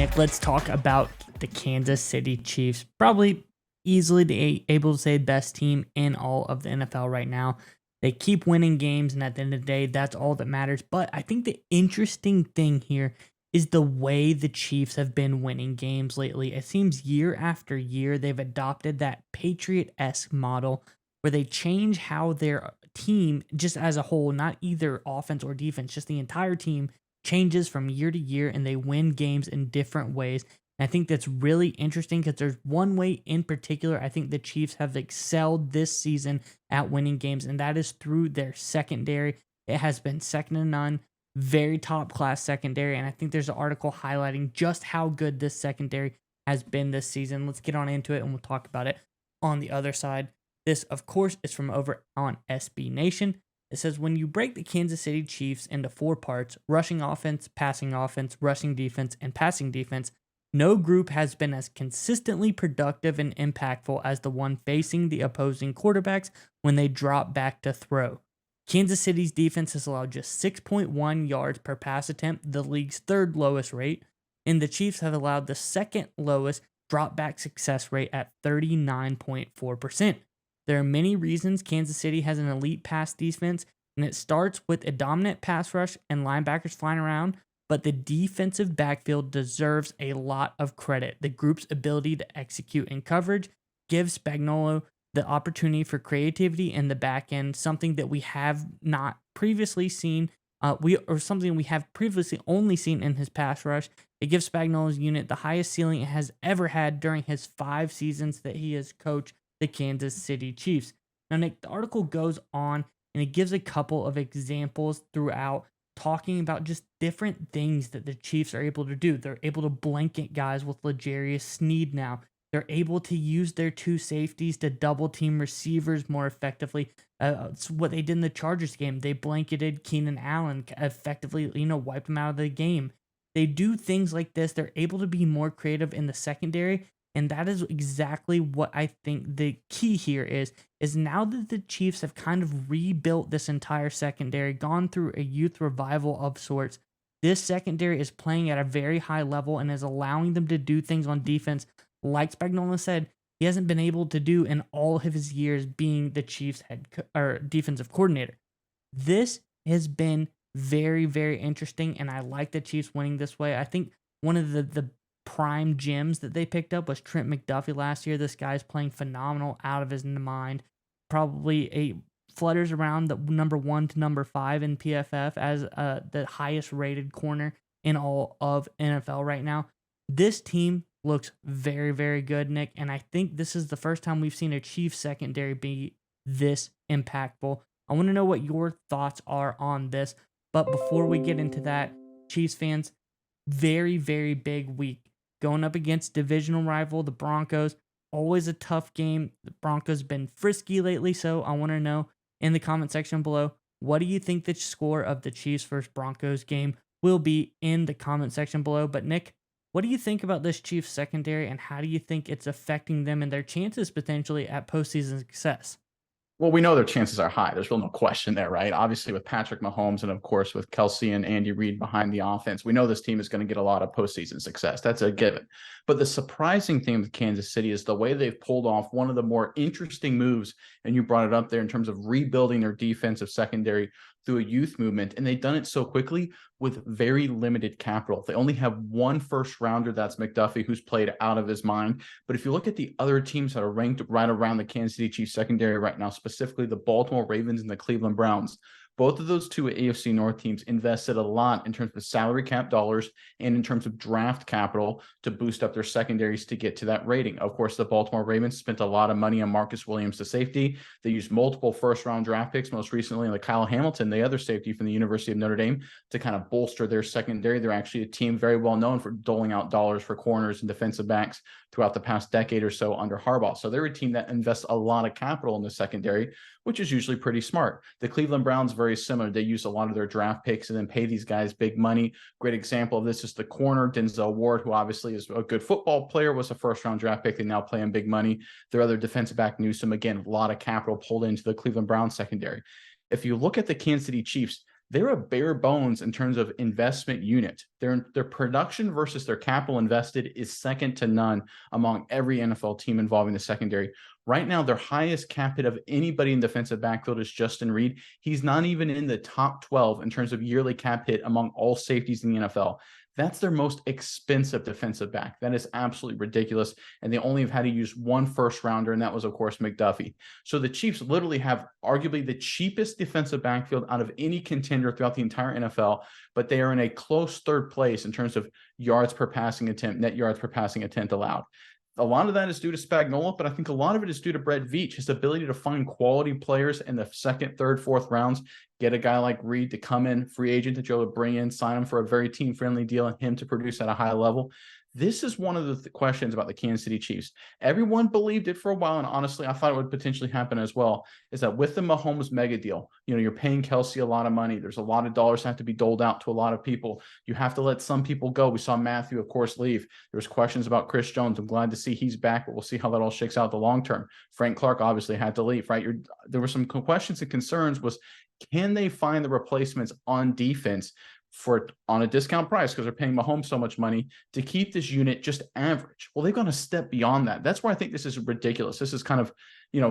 Nick, let's talk about the Kansas City Chiefs. Probably easily able to say best team in all of the NFL right now. They keep winning games, and at the end of the day, that's all that matters. But I think the interesting thing here is the way the Chiefs have been winning games lately. It seems year after year they've adopted that Patriot-esque model where they change how their team, just as a whole, not either offense or defense, just the entire team changes from year to year, and they win games in different ways. And I think that's really interesting because there's one way in particular I think the Chiefs have excelled this season at winning games, and that is through their secondary. It has been second to none, very top class secondary, and I think there's an article highlighting just how good this secondary has been this season. Let's get on into it and we'll talk about it on the other side. This, of course, is from over on SB Nation. It says, when you break the Kansas City Chiefs into four parts, rushing offense, rushing defense, and passing defense, no group has been as consistently productive and impactful as the one facing the opposing quarterbacks when they drop back to throw. Kansas City's defense has allowed just 6.1 yards per pass attempt, the league's third lowest rate, and the Chiefs have allowed the second lowest drop back success rate at 39.4%. There are many reasons Kansas City has an elite pass defense, and it starts with a dominant pass rush and linebackers flying around, but the defensive backfield deserves a lot of credit. The group's ability to execute in coverage gives Spagnuolo the opportunity for creativity in the back end, something that we have not previously seen, something we have previously only seen in his pass rush. It gives Spagnuolo's unit the highest ceiling it has ever had during his 5 seasons that he has coached the Kansas City Chiefs. Now, Nick, the article goes on and it gives a couple of examples throughout, talking about just different things that the Chiefs are able to do. They're able to blanket guys with L'Jarius Sneed now. They're able to use their 2 safeties to double team receivers more effectively. It's what they did in the Chargers game. They blanketed Keenan Allen, effectively, wiped him out of the game. They do things like this. They're able to be more creative in the secondary. And that is exactly what I think the key here is now that the Chiefs have kind of rebuilt this entire secondary, gone through a youth revival of sorts, this secondary is playing at a very high level and is allowing them to do things on defense, like Spagnuolo said, he hasn't been able to do in all of his years being the Chiefs defensive coordinator. This has been very, very interesting, and I like the Chiefs winning this way. I think one of the prime gems that they picked up was Trent McDuffie last year. This guy's playing phenomenal, out of his mind. Probably flutters around the number 1 to number 5 in PFF as the highest rated corner in all of NFL right now. This team looks very, very good, Nick, and I think this is the first time we've seen a Chiefs secondary be this impactful. I want to know what your thoughts are on this, but before we get into that, Chiefs fans, very, very big week. Going up against divisional rival, the Broncos. Always a tough game. The Broncos have been frisky lately, so I want to know in the comment section below, what do you think the score of the Chiefs versus Broncos game will be in the comment section below? But Nick, what do you think about this Chiefs secondary, and how do you think it's affecting them and their chances potentially at postseason success? Well, we know their chances are high. There's really no question there, right? Obviously, with Patrick Mahomes and, of course, with Kelsey and Andy Reid behind the offense, we know this team is going to get a lot of postseason success. That's a given. But the surprising thing with Kansas City is the way they've pulled off one of the more interesting moves, and you brought it up there, in terms of rebuilding their defensive secondary through a youth movement. And they've done it so quickly with very limited capital. They only have 1 first rounder. That's McDuffie, who's played out of his mind. But if you look at the other teams that are ranked right around the Kansas City Chiefs secondary right now, specifically the Baltimore Ravens and the Cleveland Browns, both of those 2 AFC North teams invested a lot in terms of salary cap dollars and in terms of draft capital to boost up their secondaries to get to that rating. Of course, the Baltimore Ravens spent a lot of money on Marcus Williams, the safety. They used multiple first-round draft picks, most recently like Kyle Hamilton, the other safety from the University of Notre Dame, to kind of bolster their secondary. They're actually a team very well known for doling out dollars for corners and defensive backs throughout the past decade or so under Harbaugh. So they're a team that invests a lot of capital in the secondary, which is usually pretty smart. The Cleveland Browns, very similar. They use a lot of their draft picks and then pay these guys big money. Great example of this is the corner, Denzel Ward, who obviously is a good football player, was a first-round draft pick. They now play him big money. Their other defensive back, Newsome, again, a lot of capital pulled into the Cleveland Browns secondary. If you look at the Kansas City Chiefs, they're a bare bones in terms of investment unit. Their production versus their capital invested is second to none among every NFL team involving the secondary. Right now, their highest cap hit of anybody in defensive backfield is Justin Reed. He's not even in the top 12 in terms of yearly cap hit among all safeties in the NFL. That's their most expensive defensive back. That is absolutely ridiculous. And they only have had to use one first rounder, and that was, of course, McDuffie. So the Chiefs literally have arguably the cheapest defensive backfield out of any contender throughout the entire NFL, but they are in a close third place in terms of yards per passing attempt, net yards per passing attempt allowed. A lot of that is due to Spagnuolo, but I think a lot of it is due to Brett Veach, his ability to find quality players in the second, third, fourth rounds, get a guy like Reed to come in, free agent that Joe would bring in, sign him for a very team-friendly deal, and him to produce at a high level. This is one of the questions about the Kansas City Chiefs. Everyone believed it for a while, and honestly, I thought it would potentially happen as well, is that with the Mahomes mega deal, you're paying Kelsey a lot of money. There's a lot of dollars that have to be doled out to a lot of people. You have to let some people go. We saw Matthew, of course, leave. There was questions about Chris Jones. I'm glad to see he's back, but we'll see how that all shakes out the long term. Frank Clark obviously had to leave, right? There were some questions and concerns was, can they find the replacements on defense on a discount price because they're paying Mahomes so much money to keep this unit just average? Well, they've gone a step beyond that. That's why I think this is ridiculous. This is kind of,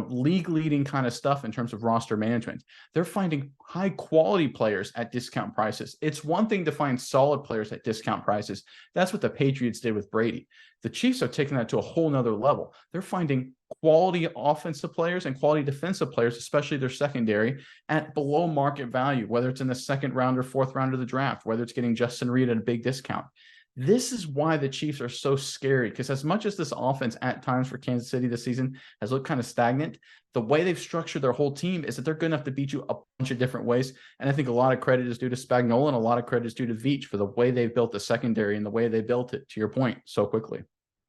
league leading kind of stuff in terms of roster management. They're finding high quality players at discount prices. It's one thing to find solid players at discount prices. That's what the Patriots did with Brady. The Chiefs are taking that to a whole nother level. They're finding quality offensive players and quality defensive players, especially their secondary, at below market value, whether it's in the second round or fourth round of the draft, whether it's getting Justin Reed at a big discount. This is why the Chiefs are so scary, because as much as this offense at times for Kansas City this season has looked kind of stagnant, the way they've structured their whole team is that they're good enough to beat you a bunch of different ways. And I think a lot of credit is due to Spagnuolo and a lot of credit is due to Veach for the way they've built the secondary and the way they built it, to your point, so quickly.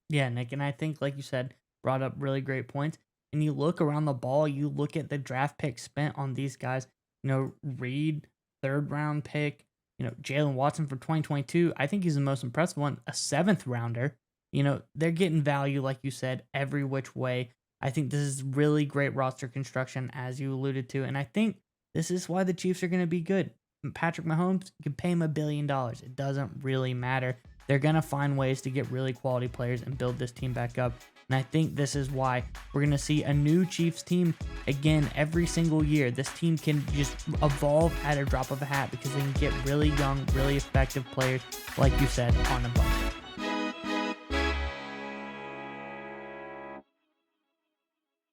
Yeah, Nick, and I think, like you said, brought up really great points. And you look around the ball, you look at the draft picks spent on these guys. Reed, third round pick. Jalen Watson for 2022. I think he's the most impressive one. A seventh rounder. They're getting value, like you said, every which way. I think this is really great roster construction, as you alluded to, and I think this is why the Chiefs are going to be good. Patrick Mahomes, you can pay him $1 billion. It doesn't really matter. They're going to find ways to get really quality players and build this team back up. And I think this is why we're going to see a new Chiefs team again every single year. This team can just evolve at a drop of a hat because they can get really young, really effective players, like you said, on a budget.